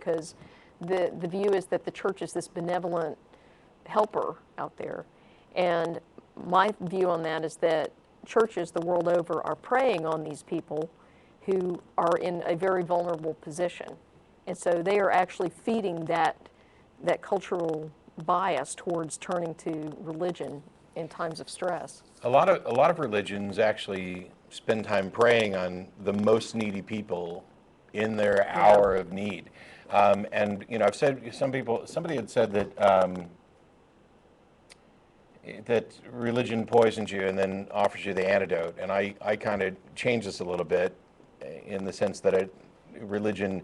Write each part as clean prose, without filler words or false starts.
because the view is that the church is this benevolent helper out there. And my view on that is that churches the world over are preying on these people who are in a very vulnerable position. And so they are actually feeding that cultural bias towards turning to religion in times of stress. A lot of religions actually spend time preying on the most needy people in their hour of need. And I've said somebody had said that that religion poisons you and then offers you the antidote. And I kind of change this a little bit in the sense that religion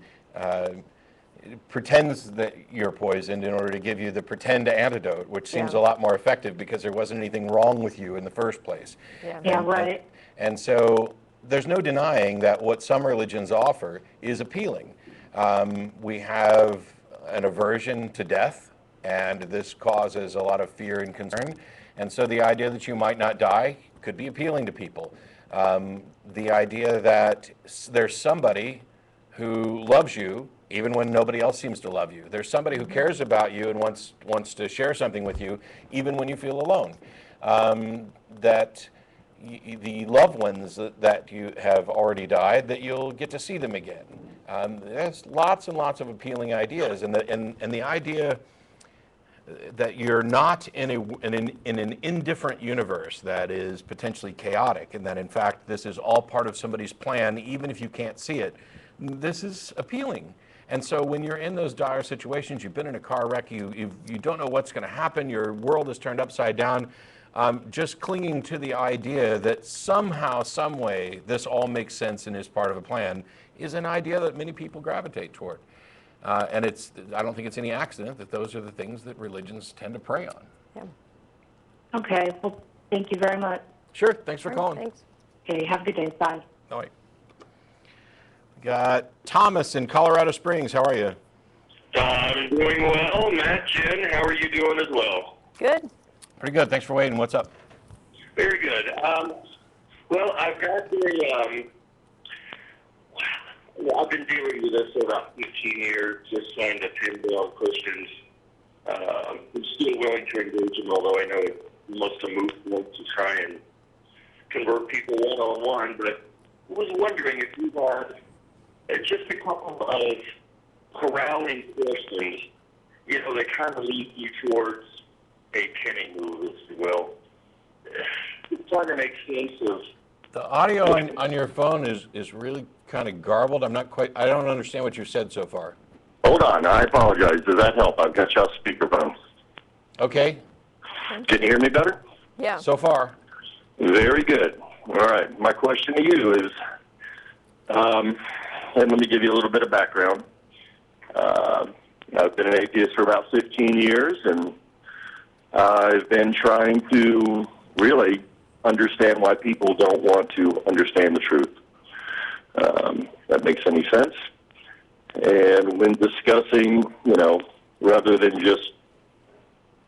pretends that you're poisoned in order to give you the pretend antidote, which seems a lot more effective because there wasn't anything wrong with you in the first place. Right. And so there's no denying that what some religions offer is appealing. We have an aversion to death, and this causes a lot of fear and concern. And so the idea that you might not die could be appealing to people. The idea that there's somebody who loves you even when nobody else seems to love you. There's somebody who cares about you and wants to share something with you even when you feel alone. That the loved ones that you have already died, that you'll get to see them again. There's lots and lots of appealing ideas, and the idea that you're not in an indifferent universe that is potentially chaotic, and that in fact this is all part of somebody's plan, even if you can't see it. This is appealing. And so when you're in those dire situations, you've been in a car wreck, you don't know what's going to happen, your world is turned upside down, just clinging to the idea that somehow, some way, this all makes sense and is part of a plan is an idea that many people gravitate toward. And I don't think it's any accident that those are the things that religions tend to prey on. Yeah. Okay. Well, thank you very much. Sure. Thanks for calling. Thanks. Okay. Have a good day. Bye. All right. Got Thomas in Colorado Springs. How are you? I'm doing well. Matt, Jen, how are you doing as well? Good. Pretty good. Thanks for waiting. What's up? Very good. Well, I've got I've been dealing with this for about 15 years, just trying to pin down Christians. I'm still willing to engage them, although I know most of them want to try and convert people one-on-one, but I was wondering if you had just a couple of corralling questions, that kind of lead you towards a penny move, if you will. Just trying to make sense of... The audio on your phone is really kind of garbled. I don't understand what you've said so far. Hold on, I apologize. Does that help? I've got you off speakerphone. Okay. Can you hear me better? Yeah. So far. Very good. All right. My question to you is, and let me give you a little bit of background. I've been an atheist for about 15 years, and I've been trying to really understand why people don't want to understand the truth. That makes any sense. And when discussing, rather than just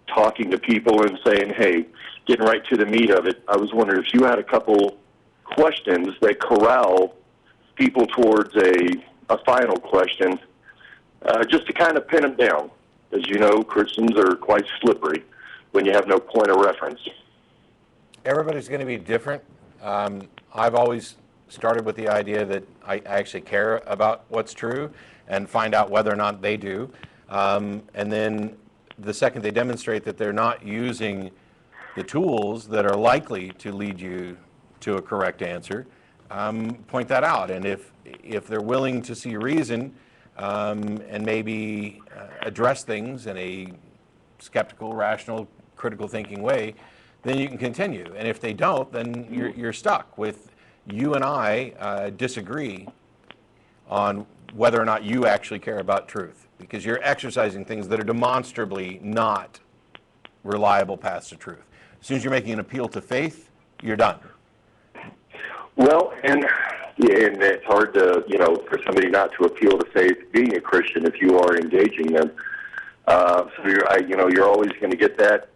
talking to people and saying, hey, getting right to the meat of it, I was wondering if you had a couple questions that corral people towards a final question, just to kind of pin them down. As you know, Christians are quite slippery when you have no point of reference. Everybody's going to be different. I've always started with the idea that I actually care about what's true and find out whether or not they do. And then the second they demonstrate that they're not using the tools that are likely to lead you to a correct answer, point that out. And if they're willing to see reason and maybe address things in a skeptical, rational, critical thinking way, then you can continue. And if they don't, then you're stuck with you and I disagree on whether or not you actually care about truth, because you're exercising things that are demonstrably not reliable paths to truth. As soon as you're making an appeal to faith, you're done. Well, and it's hard to, for somebody not to appeal to faith being a Christian if you are engaging them. So you're always going to get that.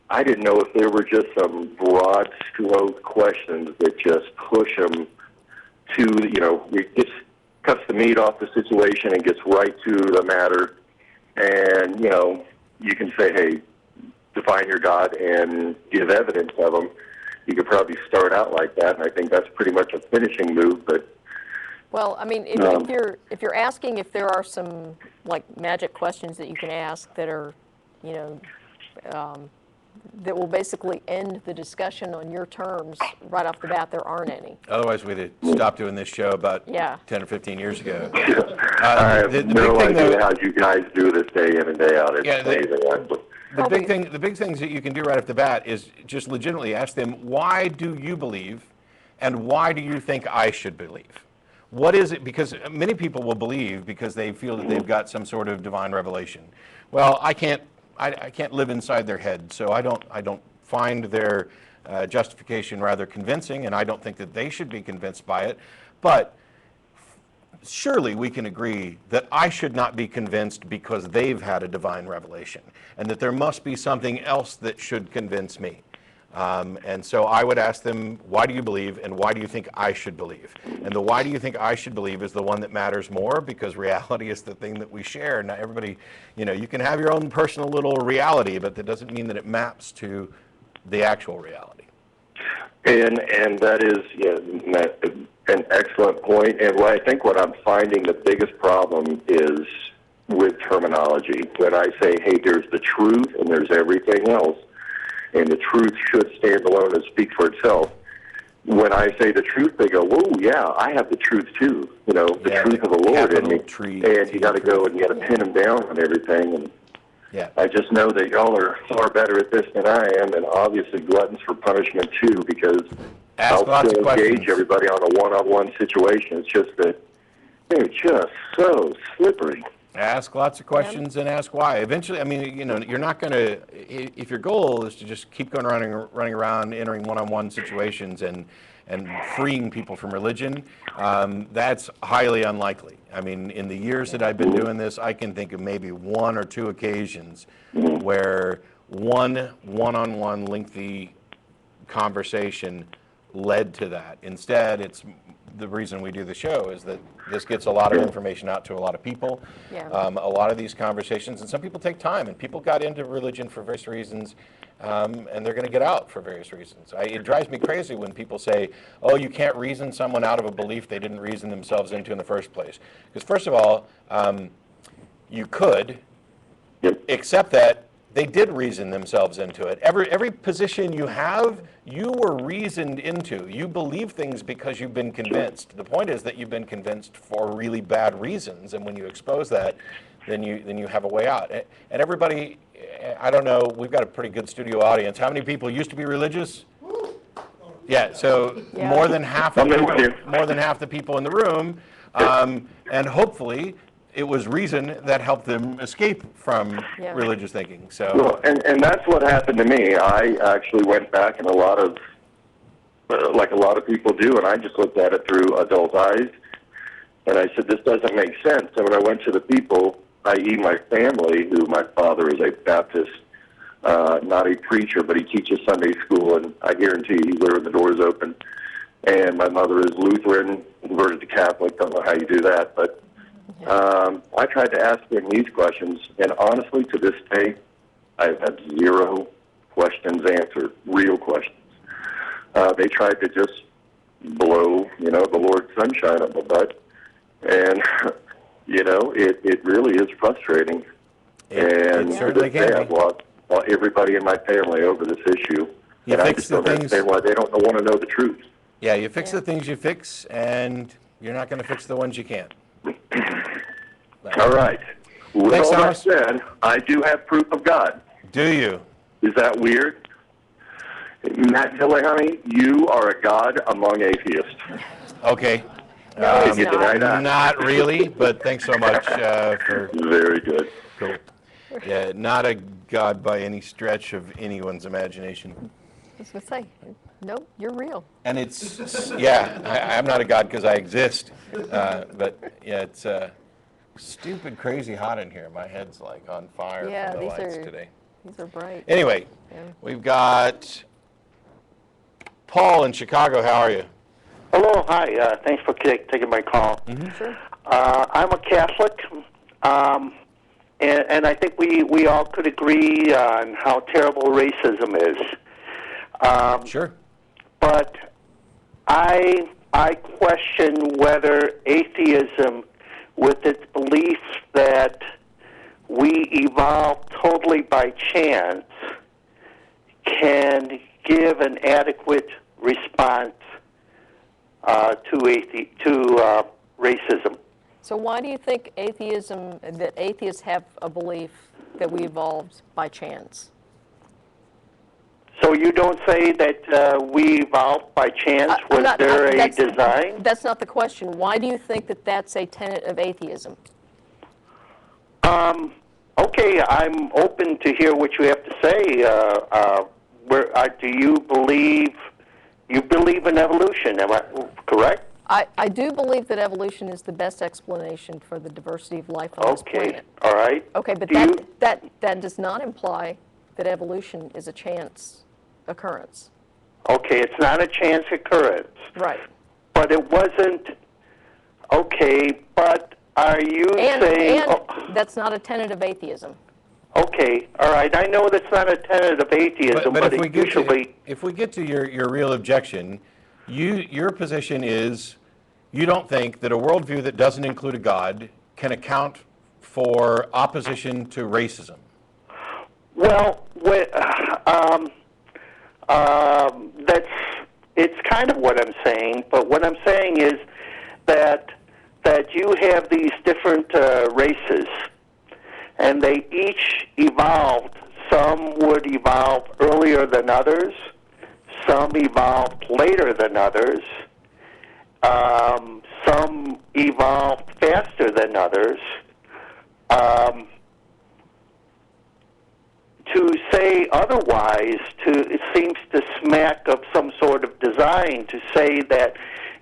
I didn't know if there were just some broad stroke questions that just push them to, just cuts the meat off the situation and gets right to the matter. And, you know, you can say, hey, define your God and give evidence of them. You could probably start out like that, and I think that's pretty much a finishing move. But well, I mean, if you're asking if there are some like magic questions that you can ask that are, you know, that will basically end the discussion on your terms right off the bat, there aren't any. Otherwise, we'd have stopped doing this show about 10 or 15 years ago. I have no idea how you guys do this day in and day out. It's amazing. The big things that you can do right off the bat is just legitimately ask them, why do you believe, and why do you think I should believe? What is it? Because many people will believe because they feel that they've got some sort of divine revelation. Well, I can't live inside their head, so I don't find their justification rather convincing, and I don't think that they should be convinced by it. But surely we can agree that I should not be convinced because they've had a divine revelation, and that there must be something else that should convince me. And so I would ask them, why do you believe, and why do you think I should believe? And the why do you think I should believe is the one that matters more, because reality is the thing that we share. Now everybody, you know, you can have your own personal little reality, but that doesn't mean that it maps to the actual reality. And that is an excellent point. And I think what I'm finding the biggest problem is with terminology. When I say, hey, there's the truth and there's everything else, and the truth should stand alone and speak for itself. When I say the truth, they go, whoa, yeah, I have the truth too. You know, the truth of the Lord in me. And you got to go and you got to pin them down on everything. And I just know that y'all are far better at this than I am, and obviously gluttons for punishment too, because I'll still engage everybody on a one-on-one situation. It's just that they're just so slippery. Ask lots of questions and ask why. Eventually, I mean, you know, you're not going to, if your goal is to just keep going around, running around, entering one-on-one situations and freeing people from religion, that's highly unlikely. I mean, in the years that I've been doing this, I can think of maybe one or two occasions where one-on-one lengthy conversation led to that. Instead, it's the reason we do the show is that this gets a lot of information out to a lot of people. A lot of these conversations, and some people take time, and people got into religion for various reasons, and they're going to get out for various reasons. It drives me crazy when people say, oh, you can't reason someone out of a belief they didn't reason themselves into in the first place. Because first of all, you could, except that they did reason themselves into it. Every position you have, you were reasoned into. You believe things because you've been convinced. The point is that you've been convinced for really bad reasons, and when you expose that, then you have a way out. And everybody, I don't know, we've got a pretty good studio audience. How many people used to be religious? Yeah, so more than half of the people in the room, and hopefully it was reason that helped them escape from religious thinking. So, well, and that's what happened to me. I actually went back in a lot of, like a lot of people do, and I just looked at it through adult eyes, and I said, this doesn't make sense. And when I went to the people, i.e. my family, who my father is a Baptist, not a preacher, but he teaches Sunday school, and I guarantee he's leaving the doors open. And my mother is Lutheran, converted to Catholic, don't know how you do that, but I tried to ask them these questions, and honestly, to this day, I've had 0 questions answered, real questions. They tried to just blow, you know, the Lord's sunshine up my butt, and, you know, it really is frustrating. And to this day, I've lost everybody in my family over this issue, and I just don't understand why they don't want to know the truth. Yeah, you fix the things you fix, and you're not going to fix the ones you can't. All right. With all that said, I do have proof of God. Do you? Is that weird? Matt Tillahunty, you are a god among atheists. Okay. Can you deny that? Not really, but thanks so much for... Very good. Cool. Yeah, not a god by any stretch of anyone's imagination. I was going to say, no, you're real. And it's, I'm not a god because I exist. But yeah, it's stupid, crazy hot in here. My head's like on fire from the lights today. These are bright. Anyway, we've got Paul in Chicago. How are you? Hello, hi. Thanks for taking my call. Sure. I'm a Catholic, and I think we all could agree on how terrible racism is. Sure. But I question whether atheism, with its belief that we evolved totally by chance, can give an adequate response to racism. So why do you think that atheists have a belief that we evolved by chance? So you don't say that we evolved by chance? Was there a design? That's not the question. Why do you think that that's a tenet of atheism? Okay, I'm open to hear what you have to say. Do you believe in evolution? Am I correct? I do believe that evolution is the best explanation for the diversity of life on this planet. All right. Okay, but that does not imply that evolution is a chance occurrence. Okay, it's not a chance occurrence. Right. But it wasn't. Okay, but are you saying? That's not a tenet of atheism. Okay, all right. I know that's not a tenet of atheism, but if we it usually. if we get to your real objection, your position is you don't think that a worldview that doesn't include a God can account for opposition to racism. Well, it's kind of what I'm saying, but what I'm saying is that you have these different races, and they each evolved. Some would evolve earlier than others. Some evolved later than others. Some evolved faster than others. To say otherwise, it seems to smack of some sort of design to say that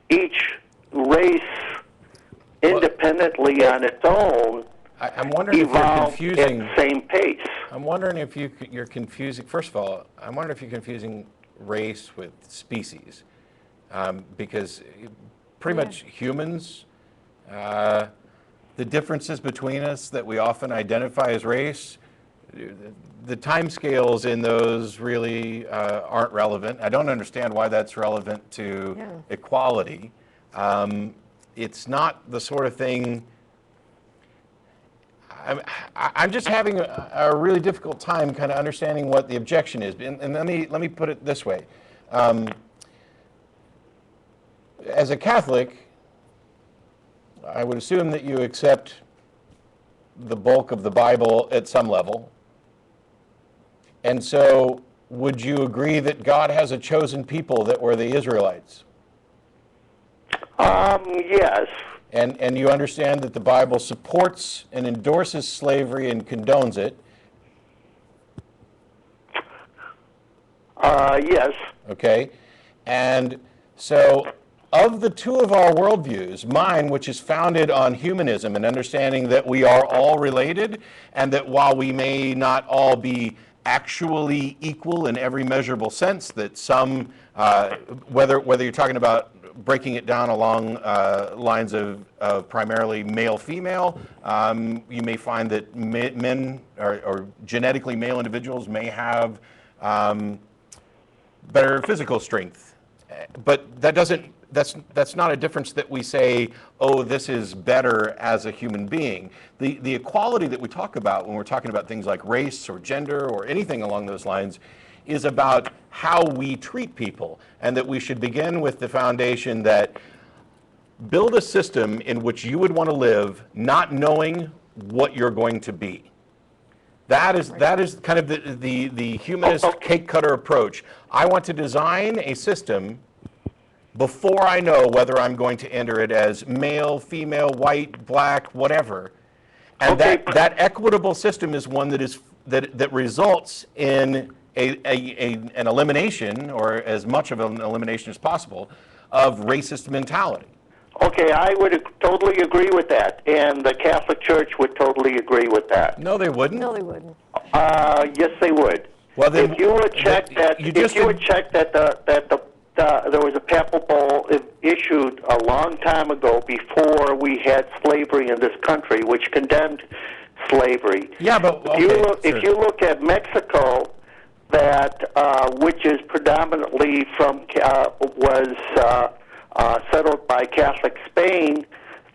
each race, independently on its own, I'm wondering if you're evolved confusing. at the same pace. I'm wondering if you're confusing. First of all, I'm wondering if you're confusing race with species, because pretty much humans, the differences between us that we often identify as race, the timescales in those really aren't relevant. I don't understand why that's relevant to equality. It's not the sort of thing. I'm just having a really difficult time kind of understanding what the objection is. And let me put it this way. As a Catholic, I would assume that you accept the bulk of the Bible at some level. And so, would you agree that God has a chosen people that were the Israelites? Yes. And you understand that the Bible supports and endorses slavery and condones it? Yes. Okay. And so, of the two of our worldviews, mine, which is founded on humanism and understanding that we are all related, and that while we may not all be actually equal in every measurable sense, that some, whether you're talking about breaking it down along lines of primarily male-female, you may find that men or genetically male individuals may have better physical strength. But that's not a difference that we say, oh, this is better as a human being. The equality that we talk about when we're talking about things like race or gender or anything along those lines is about how we treat people, and that we should begin with the foundation that build a system in which you would want to live not knowing what you're going to be. That is kind of the humanist cake cutter approach. I want to design a system before I know whether I'm going to enter it as male, female, white, black, whatever. And that equitable system is one that results in an elimination, or as much of an elimination as possible, of racist mentality. Okay, I would totally agree with that, and the Catholic Church would totally agree with that. No, they wouldn't. No, they wouldn't. Yes, they would. Well, then, if you would check that, there was a papal bull issued a long time ago before we had slavery in this country, which condemned slavery. Yeah, but If you look at Mexico, that which is predominantly was settled by Catholic Spain,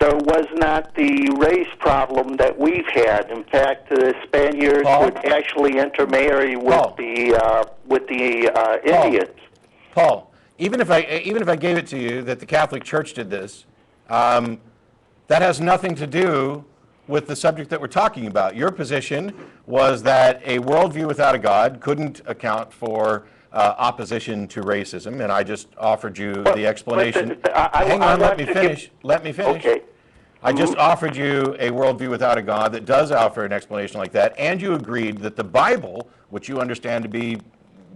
there was not the race problem that we've had. In fact, the Spaniards would actually intermarry with the Indians. Paul, even if I gave it to you that the Catholic Church did this, that has nothing to do with the subject that we're talking about. Your position was that a worldview without a God couldn't account for opposition to racism, and I just offered you the explanation. Hang on, let me finish. Let me finish. Okay. I just offered you a worldview without a God that does offer an explanation like that, and you agreed that the Bible, which you understand to be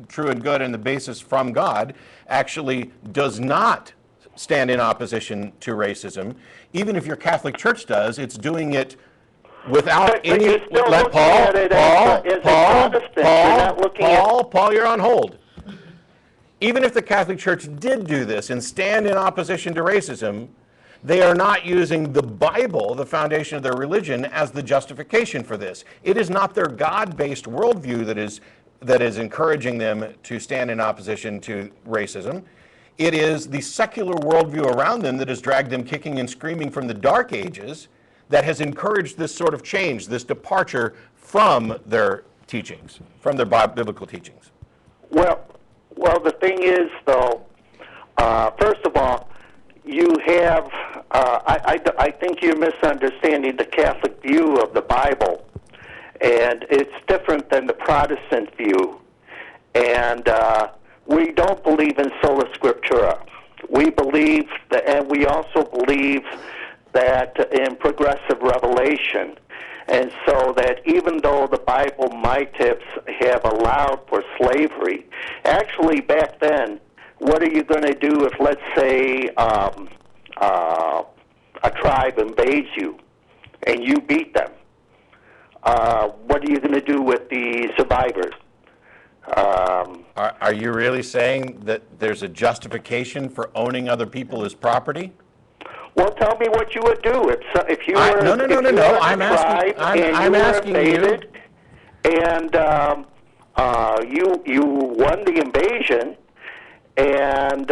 true and good and the basis from God, actually does not stand in opposition to racism. Even if your Catholic Church does, it's doing it without any. Paul, you're on hold. Even if the Catholic Church did do this and stand in opposition to racism, they are not using the Bible, the foundation of their religion, as the justification for this. It is not their God-based worldview that is encouraging them to stand in opposition to racism. It is the secular worldview around them that has dragged them kicking and screaming from the Dark Ages that has encouraged this sort of change, this departure from their teachings, from their biblical teachings. Well, the thing is, though, first of all, you have, I think you're misunderstanding the Catholic view of the Bible, and it's different than the Protestant view. And we don't believe in sola scriptura. We believe that, and we also believe that in progressive revelation. And so that even though the Bible might have allowed for slavery, actually back then, what are you going to do if, let's say, a tribe invades you and you beat them? What are you going to do with the survivors? Are you really saying that there's a justification for owning other people as property? Well, tell me what you would do if you were No. I'm asking you. And you won the invasion, and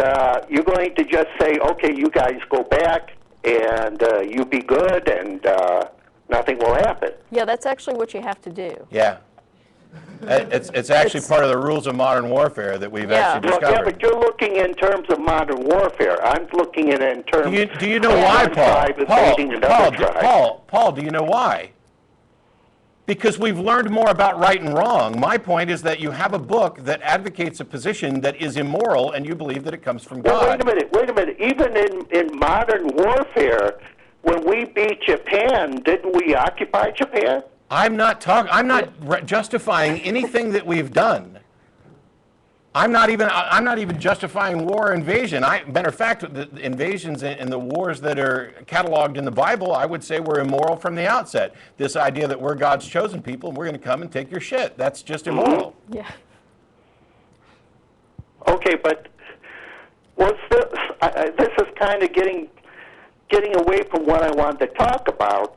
you're going to just say, okay, you guys go back and you be good, and nothing will happen. Yeah, that's actually what you have to do. Yeah. It's actually part of the rules of modern warfare that we've actually discovered. Yeah, but you're looking in terms of modern warfare. I'm looking at it in terms of do you know why, Paul, do you know why? Because we've learned more about right and wrong. My point is that you have a book that advocates a position that is immoral, and you believe that it comes from God. Well, wait a minute. Even in modern warfare, when we beat Japan, didn't we occupy Japan? I'm not justifying anything that we've done. I'm not even justifying war or invasion. Matter of fact, the invasions and the wars that are cataloged in the Bible, I would say were immoral from the outset. This idea that we're God's chosen people and we're going to come and take your shit, that's just immoral. Yeah. Okay, but this is kind of getting away from what I wanted to talk about.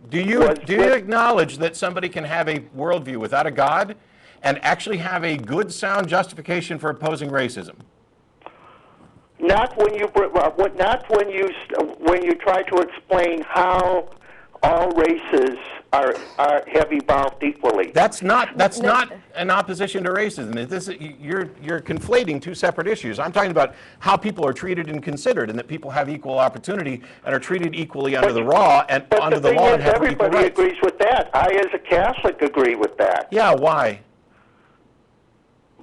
Do you acknowledge that somebody can have a worldview without a God and actually have a good, sound justification for opposing racism? Not when you try to explain how all races have evolved equally. That's not an opposition to racism. You're conflating two separate issues. I'm talking about how people are treated and considered, and that people have equal opportunity and are treated equally under the law and under the law and have equal rights. Everybody agrees with that. I, as a Catholic, agree with that. Yeah, why?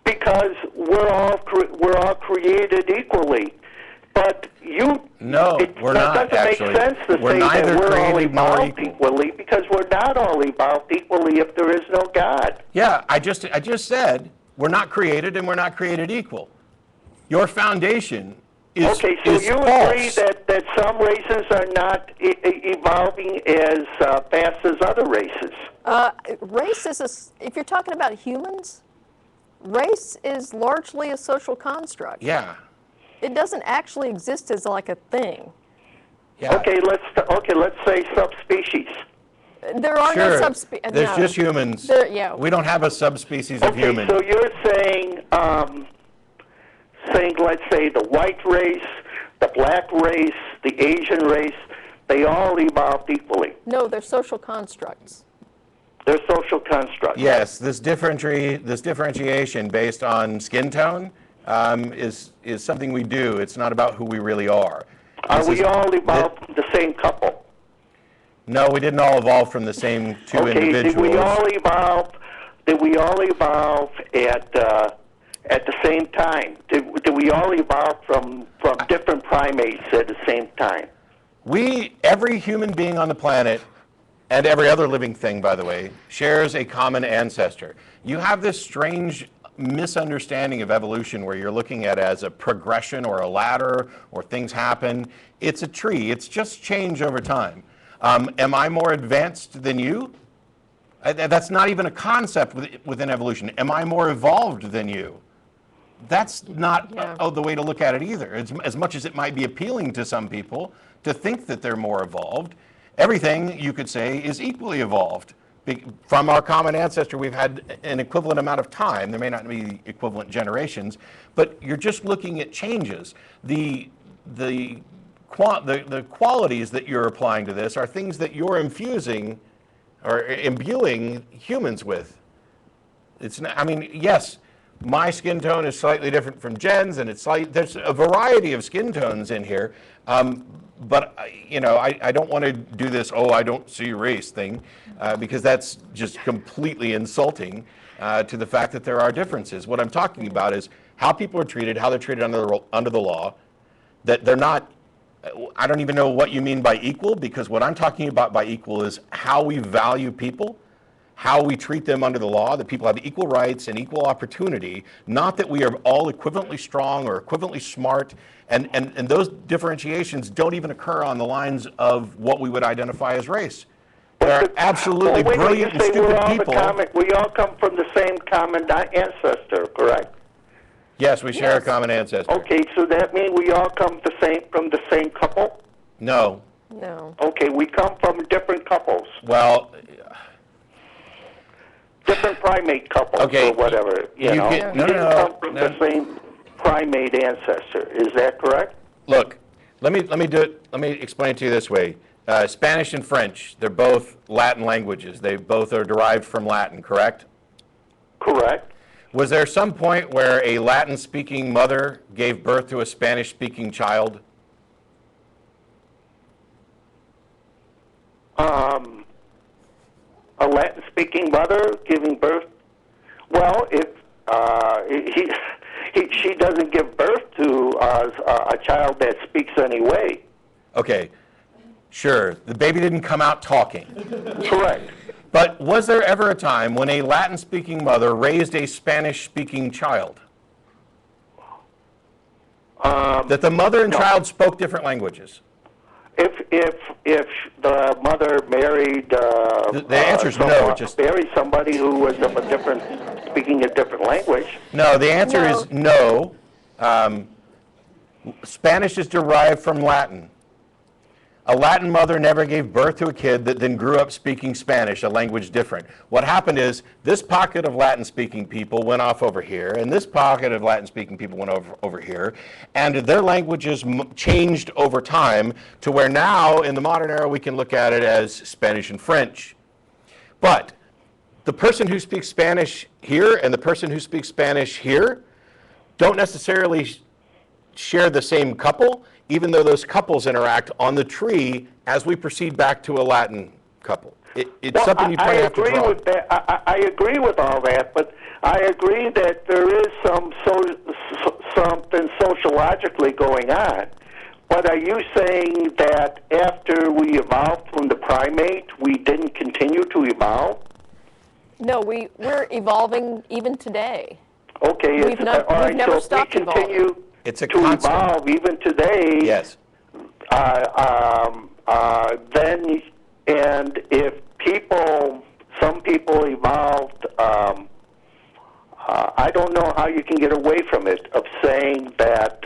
Because we're all created equally. But we're not. It doesn't make sense to say that we're all evolved equally, because we're not all evolved equally if there is no God. Yeah, I just said we're not created and we're not created equal. Your foundation is false. Okay, so you agree that some races are not evolving as fast as other races? Race is, if you're talking about humans, Race is largely a social construct. Yeah. It doesn't actually exist as like a thing. Yeah. Okay, let's say subspecies. There are Sure. no subspecies. There's just humans. Yeah. We don't have a subspecies of Okay, human. so you're saying, let's say the white race, the black race, the Asian race, they all evolved equally. No, they're social constructs. They're social constructs. Yes, this differentiation based on skin tone is something we do. It's not about who we really are. Are This we is- all evolved from the same couple? No, we didn't all evolve from the same two Okay, individuals. did we all evolve at the same time? Did we all evolve from different primates at the same time? Every human being on the planet, and every other living thing, by the way, shares a common ancestor. You have this strange misunderstanding of evolution where you're looking at it as a progression or a ladder or things happen. It's a tree. It's just change over time. Am I more advanced than you? That's not even a concept within evolution. Am I more evolved than you? That's not the way to look at it either. As much as it might be appealing to some people to think that they're more evolved, everything, you could say, is equally evolved. From our common ancestor, we've had an equivalent amount of time. There may not be equivalent generations, but you're just looking at changes. The qualities that you're applying to this are things that you're infusing or imbuing humans with. It's not, I mean, yes, my skin tone is slightly different from Jen's, and there's a variety of skin tones in here. But I don't want to do this, I don't see race thing, because that's just completely insulting to the fact that there are differences. What I'm talking about is how people are treated, how they're treated under the law, that they're not, I don't even know what you mean by equal, because what I'm talking about by equal is how we value people, how we treat them under the law, that people have equal rights and equal opportunity, not that we are all equivalently strong or equivalently smart, and those differentiations don't even occur on the lines of what we would identify as race. There are absolutely brilliant and stupid people. We all come from the same common ancestor, correct? Yes, we share a common ancestor. Okay, so that means we all come from the same couple? No. No. Okay, we come from different couples, Well, different primate couples Okay, or whatever. you know, get- we no, didn't no, come from no. the same primate ancestor. Is that correct? look, let me explain it to you this way. Spanish and French, they're both Latin languages. They both are derived from Latin, correct? Correct. Was there some point where a Latin-speaking mother gave birth to a Spanish-speaking child? A Latin-speaking mother giving birth. Well, if she doesn't give birth to a child that speaks anyway. Okay, sure. The baby didn't come out talking. Correct. But was there ever a time when a Latin-speaking mother raised a Spanish-speaking child? That the mother and child spoke different languages? If the mother married The answer is no. married somebody who was of speaking a different language. No, the answer is no. Spanish is derived from Latin. A Latin mother never gave birth to a kid that then grew up speaking Spanish, a language different. What happened is this pocket of Latin-speaking people went off over here, and this pocket of Latin-speaking people went over here, and their languages changed over time to where now, in the modern era, we can look at it as Spanish and French. But the person who speaks Spanish here and the person who speaks Spanish here don't necessarily share the same couple, even though those couples interact on the tree as we proceed back to a Latin couple. It's something you probably have to draw. With that. I agree with all that, but I agree that there is something sociologically going on. But are you saying that after we evolved from the primate, we didn't continue to evolve? No, we're evolving even today. Okay, We've never so stopped if we continue evolving. It's a to constant. evolve even today. Yes. Then, and if some people evolved I don't know how you can get away from it, of saying that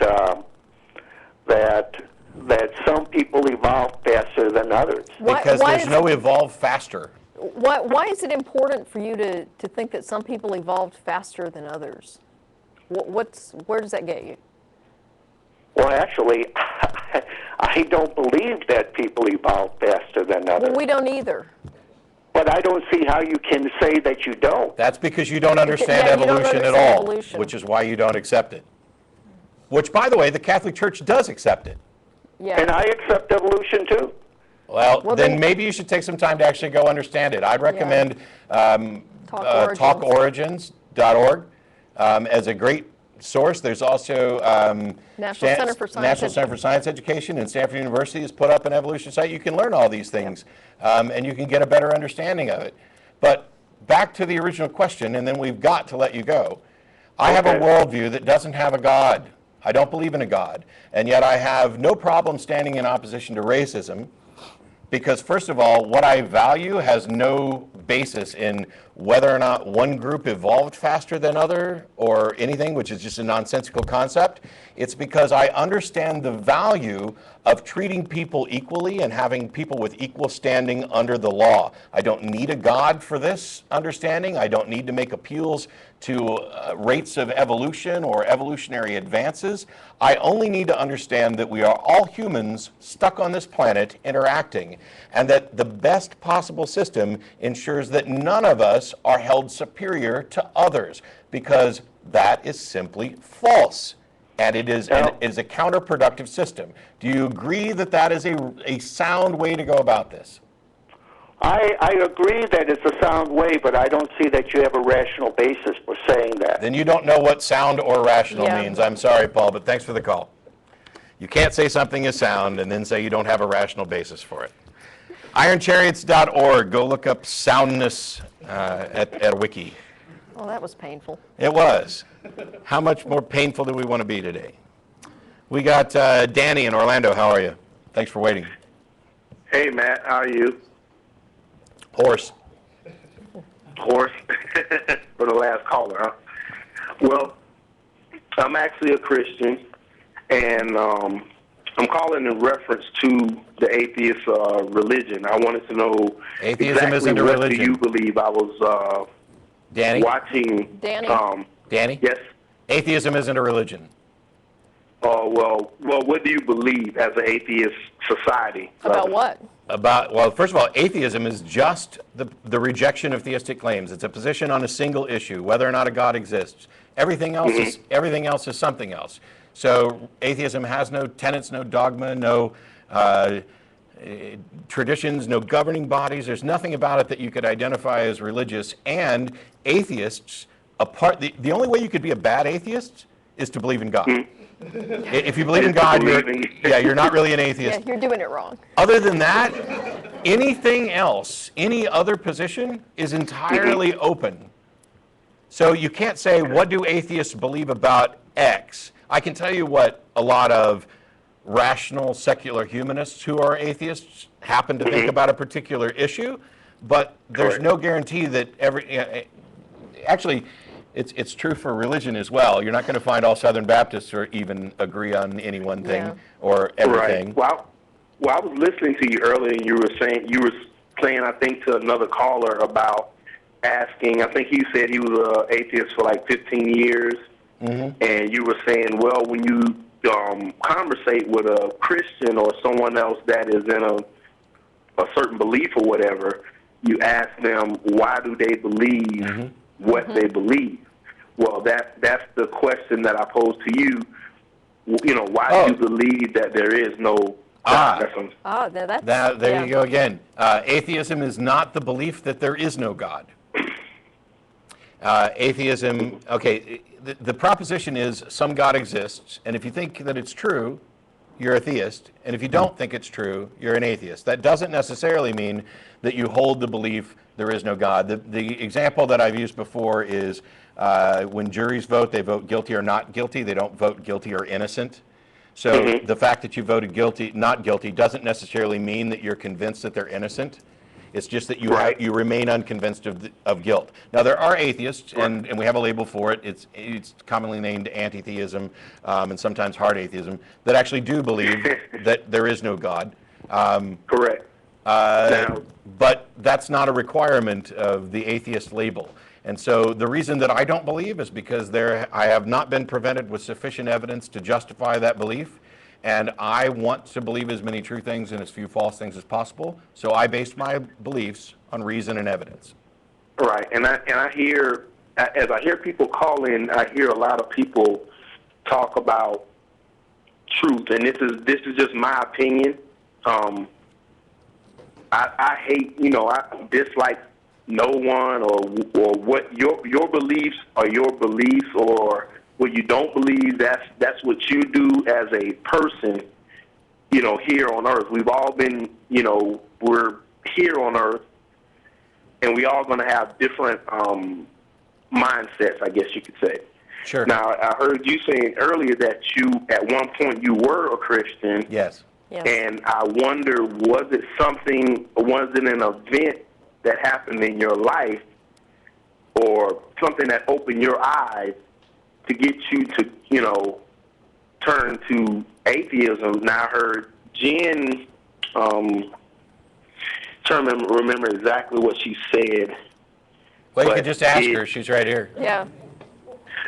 that some people evolve faster than others. Because there's no evolve faster. Why is it important for you to think that some people evolved faster than others? Where does that get you? Well, actually, I don't believe that people evolve faster than others. Well, we don't either. But I don't see how you can say that you don't. That's because you don't understand Yeah, you don't evolution at understand all, evolution. which is why you don't accept it. Which, by the way, the Catholic Church does accept it. Yeah. And I accept evolution too. Well, Well, then then- maybe you should take some time to actually go understand it. I'd recommend talkorigins.org as a great source. There's also National Center for Science National Center for Science Education, and Stanford University has put up an evolution site. You can learn all these things, and you can get a better understanding of it. But back to the original question, and then we've got to let you go. I have a worldview that doesn't have a God. I don't believe in a God, and yet I have no problem standing in opposition to racism. Because first of all, what I value has no basis in whether or not one group evolved faster than other or anything, which is just a nonsensical concept. It's because I understand the value of treating people equally and having people with equal standing under the law. I don't need a God for this understanding. I don't need to make appeals to rates of evolution or evolutionary advances. I only need to understand that we are all humans stuck on this planet interacting, and that the best possible system ensures that none of us are held superior to others, because that is simply false. And it is a counterproductive system. Do you agree that that is a sound way to go about this? I agree that it's a sound way, but I don't see that you have a rational basis for saying that. Then you don't know what sound or rational Yeah. means. I'm sorry, Paul, but thanks for the call. You can't say something is sound and then say you don't have a rational basis for it. IronChariots.org. Go look up soundness at a wiki. Oh, that was painful. It was. How much more painful do we want to be today? We got Danny in Orlando. How are you? Thanks for waiting. Hey, Matt, how are you? Horse. Horse for the last caller, huh? Well, I'm actually a Christian, and I'm calling in reference to the atheist religion. I wanted to know Atheism exactly isn't a what religion. do you believe. I was Danny? watching. Danny? Danny? Yes. Atheism isn't a religion. Well, what do you believe as an atheist society? About what? Well, first of all, atheism is just the rejection of theistic claims. It's a position on a single issue, whether or not a God exists. Everything else is something else. So atheism has no tenets, no dogma, no traditions, no governing bodies. There's nothing about it that you could identify as religious. And atheists, the only way you could be a bad atheist is to believe in God. If you believe in God, you're not really an atheist. Yeah, you're doing it wrong. Other than that, anything else, any other position is entirely open. So you can't say, what do atheists believe about X? I can tell you what a lot of rational secular humanists who are atheists happen to think about a particular issue, but there's no guarantee that actually, it's true for religion as well. You're not going to find all Southern Baptists or even agree on any one thing or everything. Right. Well, I was listening to you earlier, and you were saying, I think, to another caller about asking. I think you said he was an atheist for like 15 years, and you were saying, well, when you conversate with a Christian or someone else that is in a certain belief or whatever, you ask them why do they believe what they believe. Well, that's the question that I pose to you. You know, why do you believe that there is no God? There you go again. Atheism is not the belief that there is no God. Atheism, the proposition is some God exists, and if you think that it's true, you're a theist, and if you don't think it's true, you're an atheist. That doesn't necessarily mean that you hold the belief there is no God. The example that I've used before is when juries vote, they vote guilty or not guilty. They don't vote guilty or innocent. So the fact that you voted guilty, not guilty, doesn't necessarily mean that you're convinced that they're innocent. It's just that you Right. you remain unconvinced of guilt. Now, there are atheists, and we have a label for it. It's commonly named anti-theism, and sometimes hard atheism, that actually do believe that there is no God. Correct. Now, But that's not a requirement of the atheist label. And so the reason that I don't believe is because I have not been presented with sufficient evidence to justify that belief. And I want to believe as many true things and as few false things as possible. So I based my beliefs on reason and evidence. right, and I hear, as I hear people call in, I hear a lot of people talk about truth, and this is just my opinion. I hate, I dislike no one or what your beliefs are your beliefs, or what you don't believe, that's what you do as a person, here on earth. We've all been, we're here on earth, and we all going to have different mindsets, I guess you could say. Sure. Now, I heard you saying earlier that at one point you were a Christian. Yes. Yes. And I wonder, was it an event that happened in your life, or something that opened your eyes to get you to, turn to atheism? Now, I heard Jen, trying to remember exactly what she said. Well, you But could just ask her. She's right here. Yeah.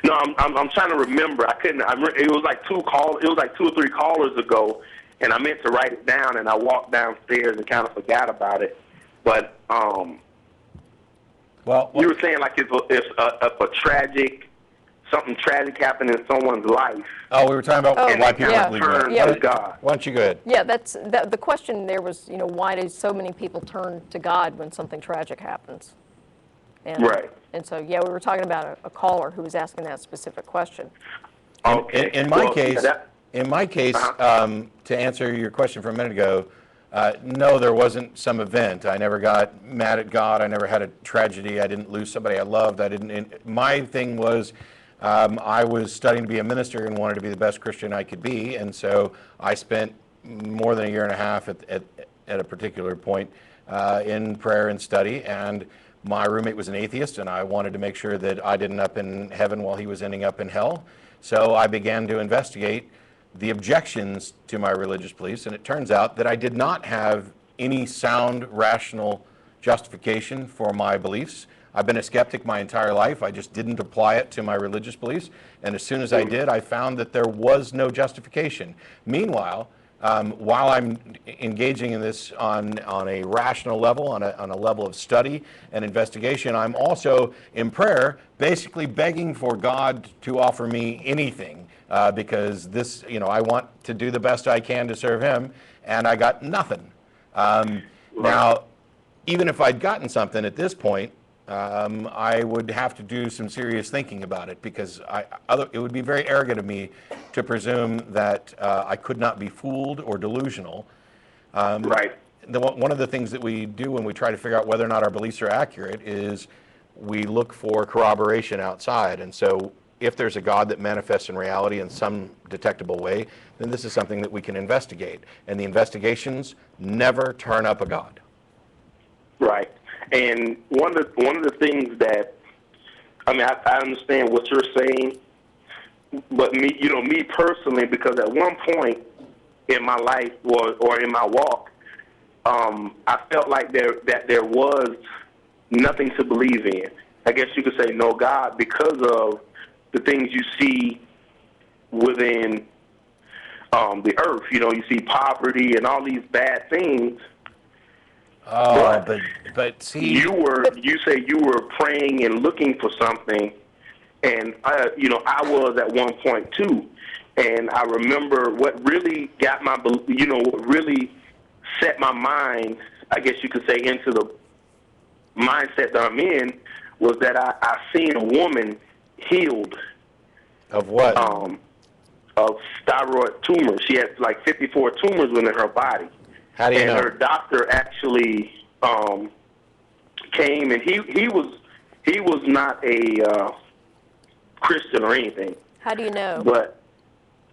No, I'm trying to remember. I couldn't. It was like two or three callers ago, and I meant to write it down, and I walked downstairs and kind of forgot about it. But Well, you were saying, like, if something tragic happened in someone's life, oh, we were talking about Oh, why people yeah. don't believe in turn God. to God. Why don't you go ahead? Yeah, the question there was, why do so many people turn to God when something tragic happens? And, Right. And so, yeah, we were talking about a caller who was asking that specific question. Okay. In my Well, case, to answer your question from a minute ago, no, there wasn't some event. I never got mad at God. I never had a tragedy. I didn't lose somebody I loved. My thing was, I was studying to be a minister and wanted to be the best Christian I could be, and so I spent more than a year and a half at a particular point in prayer and study, and my roommate was an atheist, and I wanted to make sure that I didn't end up in heaven while he was ending up in hell. So I began to investigate the objections to my religious beliefs, and it turns out that I did not have any sound, rational justification for my beliefs. I've been a skeptic my entire life. I just didn't apply it to my religious beliefs, and as soon as I did, I found that there was no justification. Meanwhile, while I'm engaging in this on a rational level, on a level of study and investigation, I'm also in prayer basically begging for God to offer me anything, because I want to do the best I can to serve Him, and I got nothing. Now, even if I'd gotten something at this point, I would have to do some serious thinking about it, because it would be very arrogant of me to presume that I could not be fooled or delusional. Right. One of the things that we do when we try to figure out whether or not our beliefs are accurate is we look for corroboration outside. And so if there's a God that manifests in reality in some detectable way, then this is something that we can investigate. And the investigations never turn up a God. Right. And one of the things that, I understand what you're saying, but me personally, because at one point in my life or in my walk, I felt like there was nothing to believe in. I guess you could say no God, because of the things you see within the earth. You see poverty and all these bad things. Oh, but see, you say you were praying and looking for something, and I was at one point too, and I remember what really got what really set my mind, I guess you could say, into the mindset that I'm in, was that I seen a woman healed of what? Of thyroid tumors. She had like 54 tumors within her body. How do you know? Her doctor actually came, and he was not a Christian or anything. How do you know? But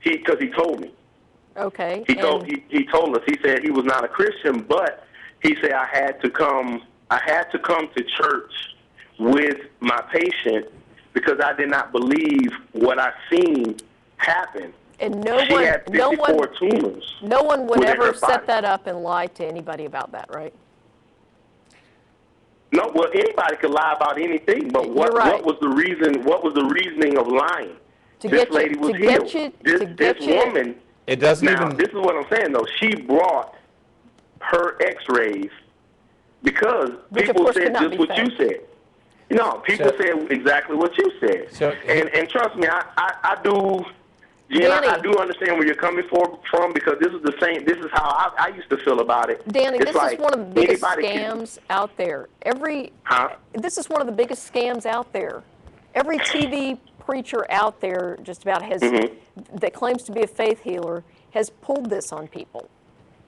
because he told me. Okay. He told us. He said he was not a Christian, but he said I had to come to church with my patient because I did not believe what I seen happen. And no She one, had 54 tumors. no one would within her ever set body. that up and lie to anybody about that, right? No, well, anybody could lie about anything, but You're what right. was the reason? What was the reasoning of lying? To This get you- lady was to get healed. you- This to get this you- woman. It doesn't Now, even. this is what I'm saying though. She brought her X-rays because Which, of people course, said could not just be what you faked. said. No, people So- said exactly what you said. So- and trust me, I do. Gina, Danny. I do understand where you're coming from because this is the same. This is how I used to feel about it. Danny, It's this like is one of the biggest anybody can- scams out there. Huh? This is one of the biggest scams out there. Every TV preacher out there just about has that claims to be a faith healer has pulled this on people.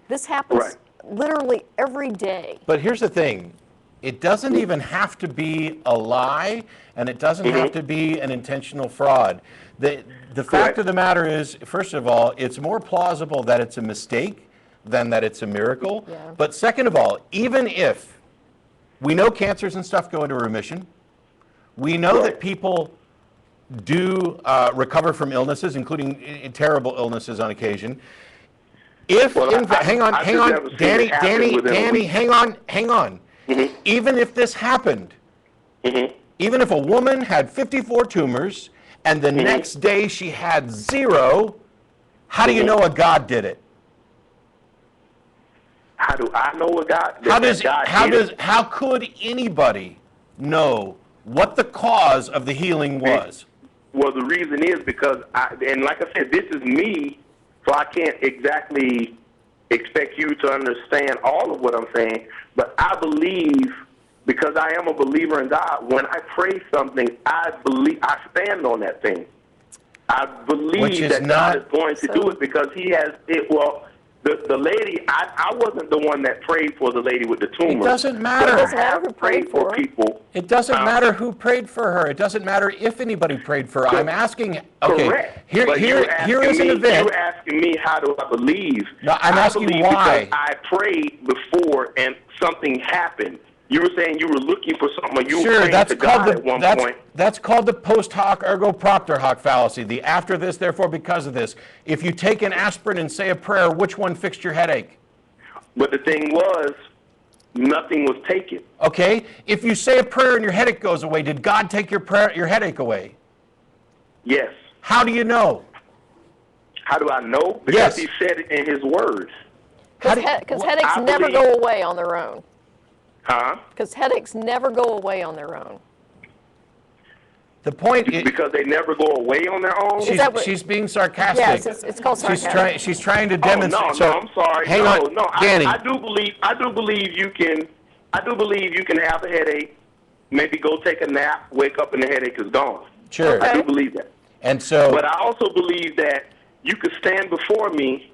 This happens Right. literally every day. But here's the thing. It doesn't even have to be a lie, and it doesn't have to be an intentional fraud. The fact Correct. of the matter is, first of all, it's more plausible that it's a mistake than that it's a miracle. Yeah. But second of all, even if we know cancers and stuff go into remission, we know that Right. people do recover from illnesses, including terrible illnesses on occasion. If, Well, in fact, hang on, I've hang just on, never seen Danny, it happen Danny, within a Danny, week. hang on. Even if this happened, even if a woman had 54 tumors and the next day she had 0, how do you know a God did it? How do I know what God? How could anybody know what the cause of the healing was? Well, the reason is because and like I said, this is me, so I can't exactly expect you to understand all of what I'm saying. But I believe, because I am a believer in God, when I pray something, I stand on that thing. I Which believe is that not- God is going to do it because He has it. Well, the lady, I wasn't the one that prayed for the lady with the tumor. It doesn't matter. But It doesn't I matter have who prayed for her. people. It doesn't matter who prayed for her. It doesn't matter if anybody prayed for her. I'm asking, okay, Correct. here But is an event. You're asking me how do I believe? No, I'm asking I believe why. Because I prayed before and something happened. You were saying you were looking for something. You were Sure, praying that's to called God at one point. that's called the post hoc ergo propter hoc fallacy. The after this, therefore because of this. If you take an aspirin and say a prayer, which one fixed your headache? But the thing was, nothing was taken. Okay, if you say a prayer and your headache goes away, did God take your headache away? Yes. How do you know? How do I know? Yes. Because He said it in His words. How do you- Because headaches I never believe- go away on their own. Huh? Because headaches never go away on their own. The point is, Because they never go away on their own. Is that what- she's being sarcastic. Yes, it's called sarcasm. She's trying to Oh, demonstrate. no, I'm sorry. Hang no, on, no. Danny. I do believe you can. I do believe you can have a headache, maybe go take a nap, wake up, and the headache is gone. Sure. I Okay. do believe that. And so, But I also believe that you could stand before me.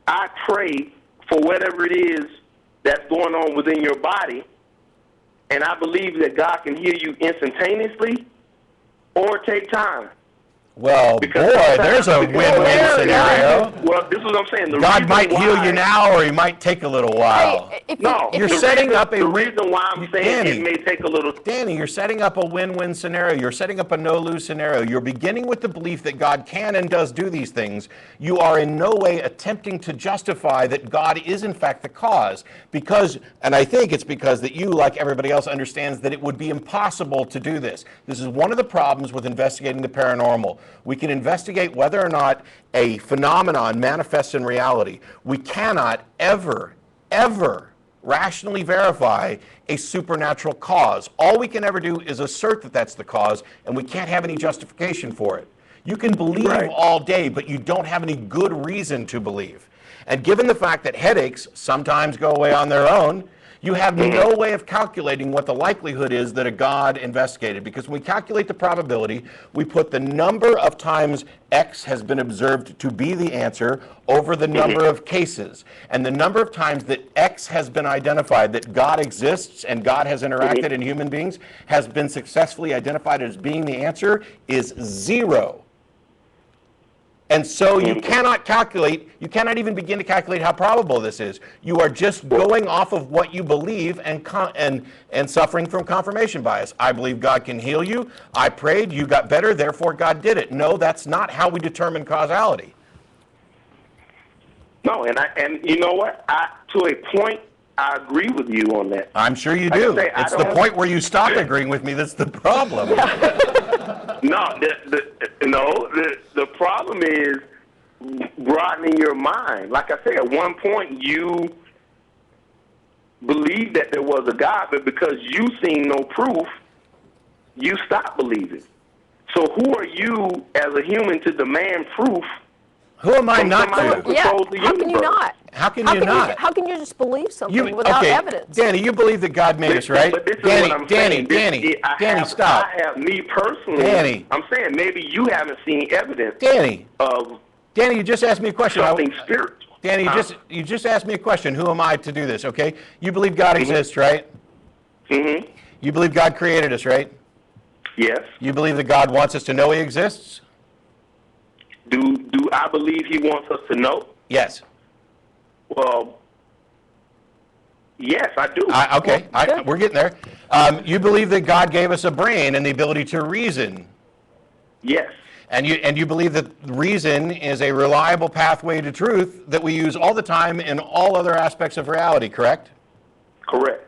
I pray for whatever it is that's going on within your body, and I believe that God can heal you instantaneously or take time. well, Because boy, sometimes- there's a because- win-win scenario. Well, this is what I'm saying. The God reason might heal why- you now, or He might take a little while. Hey, if No, you, You're if you, setting up a the win- reason why I'm saying Danny. it may take a little. Danny, you're setting up a win-win scenario. You're setting up a no-lose scenario. You're beginning with the belief that God can and does do these things. You are in no way attempting to justify that God is in fact the cause, because, and I think it's because that you, like everybody else, understands that it would be impossible to do this. This is one of the problems with investigating the paranormal. We can investigate whether or not a phenomenon manifests in reality. We cannot ever rationally verify a supernatural cause. All we can ever do is assert that that's the cause, and we can't have any justification for it. You can believe Right. all day, but you don't have any good reason to believe. And given the fact that headaches sometimes go away on their own, you have no way of calculating what the likelihood is that a God investigated. Because when we calculate the probability, we put the number of times X has been observed to be the answer over the number of cases. And the number of times that X has been identified, that God exists and God has interacted in human beings, has been successfully identified as being the answer, is 0. And so you cannot calculate, you cannot even begin to calculate how probable this is. You are just going off of what you believe and suffering from confirmation bias. I believe God can heal you. I prayed, you got better, therefore God did it. No, that's not how we determine causality. No, and you know what? To a point, I agree with you on that. I'm sure you Like I do. say, I It's the don't- point where you stop agreeing with me that's the problem. No, the problem is broadening your mind. Like I say, at one point you believed that there was a God, but because you seen no proof, you stopped believing. So who are you as a human to demand proof? Who am I From not somebody to? who Yeah, controls the how can you universe? not? How can you not? How can you just believe something without okay, evidence? Danny, you believe that God made us, right? But this is Danny, what I'm saying. Danny, stop. I have, me personally, Danny. I'm saying maybe you haven't seen evidence Danny, of you just asked me a question. something spiritual. Danny, you just asked me a question. Who am I to do this, okay? You believe God exists, right? Mm-hmm. You believe God created us, right? Yes. You believe that God wants us to know He exists? Do I believe He wants us to know? Yes. Well, yes, I do. Okay, we're getting there. You believe that God gave us a brain and the ability to reason. Yes. And you believe that reason is a reliable pathway to truth that we use all the time in all other aspects of reality, correct? Correct.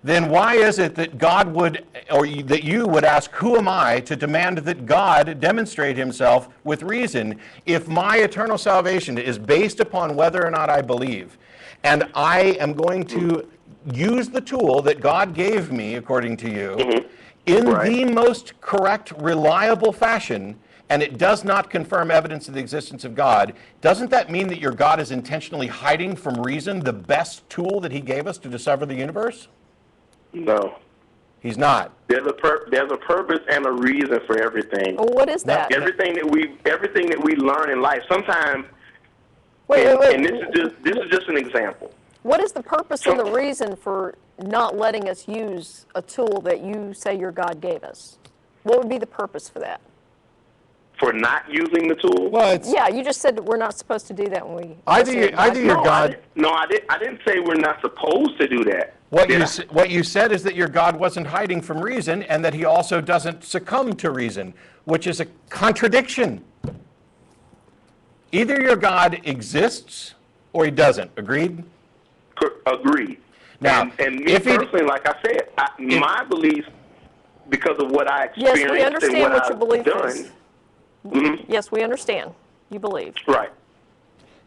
Then why is it that God would, or that you would ask, who am I to demand that God demonstrate Himself with reason if my eternal salvation is based upon whether or not I believe? And I am going to use the tool that God gave me, according to you, in the most correct, reliable fashion, and it does not confirm evidence of the existence of God. Doesn't that mean that your God is intentionally hiding from reason, the best tool that He gave us to discover the universe? No. He's not. There's a purpose and a reason for everything. Well, what is that? Everything that we learn in life. Sometimes, Wait. and this is just an example. What is the purpose and the reason for not letting us use a tool that you say your God gave us? What would be the purpose for that? For not using the tool? Well, it's Yeah, you just said that we're not supposed to do that when we. either your God. I didn't say we're not supposed to do that. What you said is that your God wasn't hiding from reason, and that He also doesn't succumb to reason, which is a contradiction. Either your God exists or He doesn't. Agreed? Agreed. Now, and me personally, like I said, my beliefs, because of what I experienced Yes, we understand and what what your I've belief done. is. Yes, we understand. You believe. Right.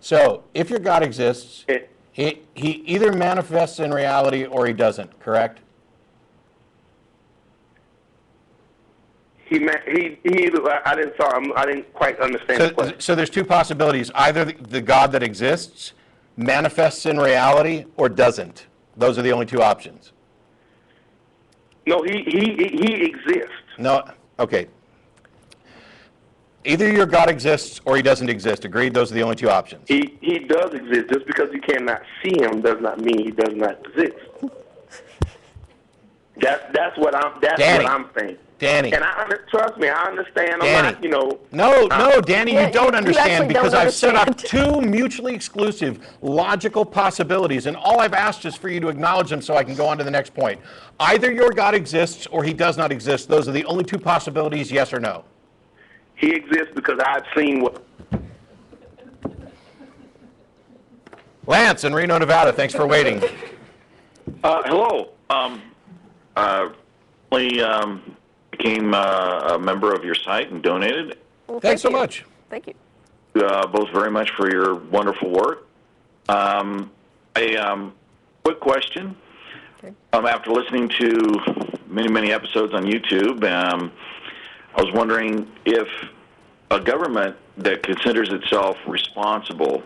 So, if your God exists, he either manifests in reality or He doesn't, correct? I didn't quite understand the question. So there's two possibilities. Either the God that exists manifests in reality or doesn't. Those are the only two options. No, he exists. No, okay. Either your God exists or He doesn't exist. Agreed? Those are the only two options. He does exist. Just because you cannot see Him does not mean He does not exist. That's what I'm saying. Danny. And trust me, I understand. Danny. I'm not, No, Danny, Yeah, you don't you understand actually because don't I've set up understand. two mutually exclusive logical possibilities, and all I've asked is for you to acknowledge them so I can go on to the next point. Either your God exists or He does not exist. Those are the only two possibilities, yes or no. He exists because I've seen what. Lance in Reno, Nevada, thanks for waiting. Hello. Became a member of your site and donated. Well, Thanks so thank you. much. Thank you. Both very much for your wonderful work. A quick question. Okay. After listening to many episodes on YouTube, I was wondering if a government that considers itself responsible,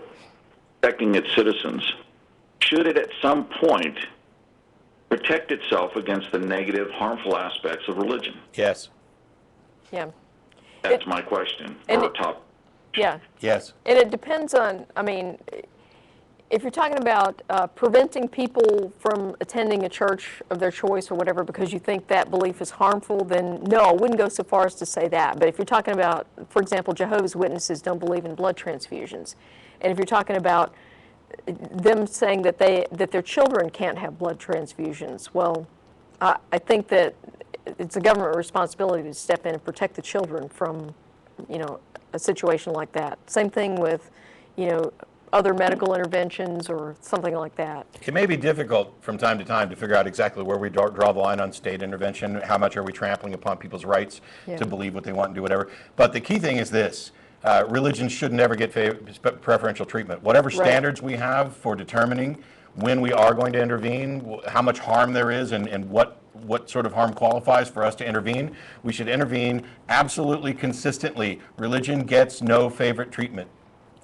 protecting its citizens, should it at some point protect itself against the negative, harmful aspects of religion? Yes. Yeah. That's my question. and Or it- top. Yeah. Yes. And it depends on, I mean, If you're talking about preventing people from attending a church of their choice or whatever because you think that belief is harmful, then no, I wouldn't go so far as to say that. But if you're talking about, for example, Jehovah's Witnesses don't believe in blood transfusions, and if you're talking about them saying that their children can't have blood transfusions, well, I think that it's a government responsibility to step in and protect the children from, a situation like that. Same thing with, other medical interventions or something like that. It may be difficult from time to time to figure out exactly where we draw the line on state intervention, how much are we trampling upon people's rights to believe what they want and do whatever. But the key thing is this, religion should never get preferential treatment. Whatever standards we have for determining when we are going to intervene, how much harm there is and what sort of harm qualifies for us to intervene, we should intervene absolutely consistently. Religion gets no favorite treatment.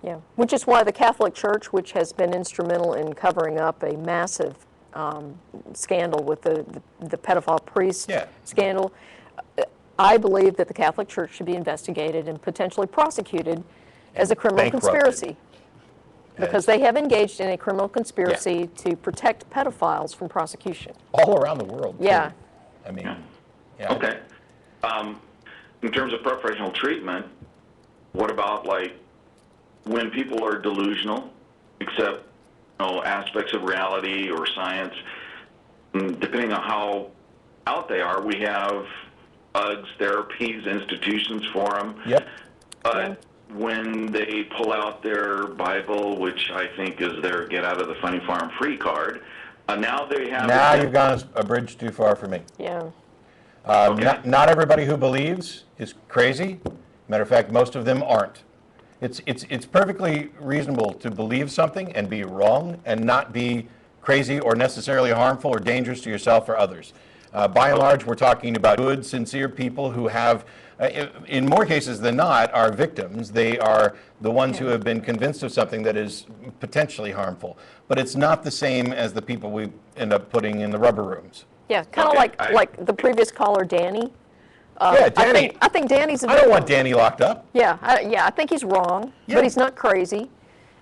Yeah, which is why the Catholic Church, which has been instrumental in covering up a massive scandal with the pedophile priest scandal, I believe that the Catholic Church should be investigated and potentially prosecuted as a criminal conspiracy. Because they have engaged in a criminal conspiracy to protect pedophiles from prosecution. All around the world. Yeah. Too. I mean, Okay. In terms of preferential treatment, what about when people are delusional, accept aspects of reality or science, depending on how out they are, we have UGs, therapies, institutions for them. Yep. But when they pull out their Bible, which I think is their get out of the funny farm free card, now they have... Now you've gone a bridge too far for me. Yeah. Not everybody who believes is crazy. Matter of fact, most of them aren't. It's perfectly reasonable to believe something and be wrong and not be crazy or necessarily harmful or dangerous to yourself or others. By and large, we're talking about good, sincere people who have, in more cases than not, are victims. They are the ones who have been convinced of something that is potentially harmful. But it's not the same as the people we end up putting in the rubber rooms. Yeah, kind of like the previous caller, Danny. Danny. I think Danny's a I don't want Danny locked up. Yeah, I think he's wrong, but he's not crazy.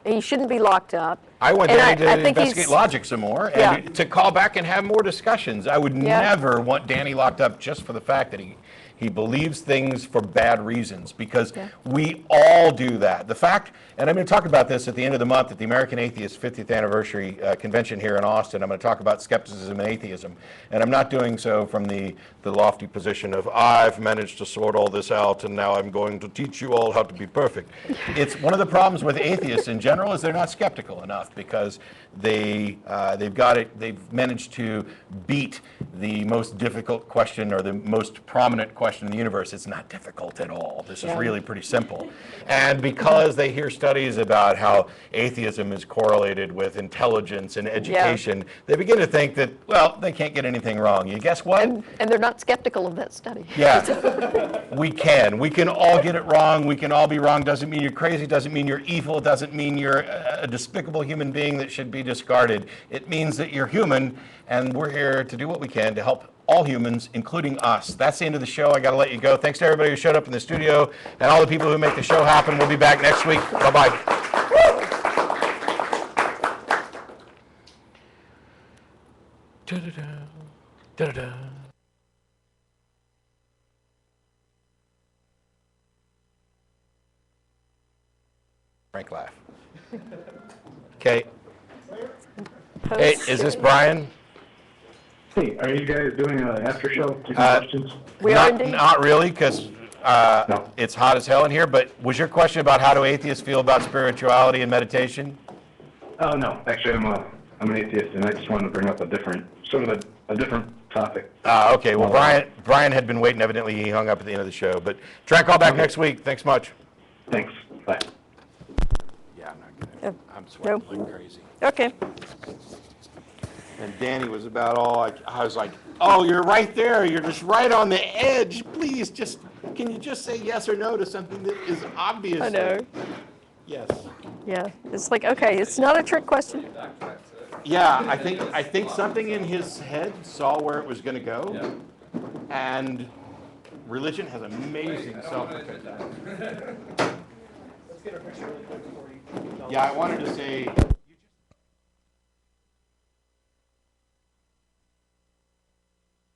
He shouldn't be locked up. I want And Danny I to think investigate logic some more and to call back and have more discussions. I would never want Danny locked up just for the fact that he believes things for bad reasons, because we all do that. The fact, and I'm going to talk about this at the end of the month at the American Atheist 50th Anniversary Convention here in Austin. I'm going to talk about skepticism and atheism. And I'm not doing so from the lofty position of, I've managed to sort all this out and now I'm going to teach you all how to be perfect. It's one of the problems with atheists in general is they're not skeptical enough, because they've managed to beat the most difficult question or the most prominent question in the universe. It's not difficult at all. This is really pretty simple. And because they hear studies about how atheism is correlated with intelligence and education, they begin to think that, well, they can't get anything wrong. You guess what? And they're not skeptical of that study. Yeah, we can. We can all get it wrong. We can all be wrong. Doesn't mean you're crazy. Doesn't mean you're evil. Doesn't mean you're a despicable human being that should be discarded. It means that you're human, and we're here to do what we can to help all humans, including us. That's the end of the show. I got to let you go. Thanks to everybody who showed up in the studio and all the people who make the show happen. We'll be back next week. Bye-bye. Da-da-da. Da-da-da. Frank laugh. Okay. Hey, is this Brian? Hey, are you guys doing an after show? Taking questions? We are indeed. Not really, because No. it's hot as hell in here, but was your question about how do atheists feel about spirituality and meditation? Oh no, actually I'm an atheist, and I just wanted to bring up a different topic. Okay, well, Brian had been waiting, evidently he hung up at the end of the show, but try and call back next week. Thanks much. Thanks. Bye. Yeah, I'm not gonna, I'm sweating like crazy. Okay. And Danny was about all, I was like, oh, you're right there. You're just right on the edge. Please, can you just say yes or no to something that is obvious? I know. Yes. Yeah. It's like, okay, it's not a trick question. Yeah, I think something in his head saw where it was going to go, and religion has amazing self-defense. Yeah, I wanted to say.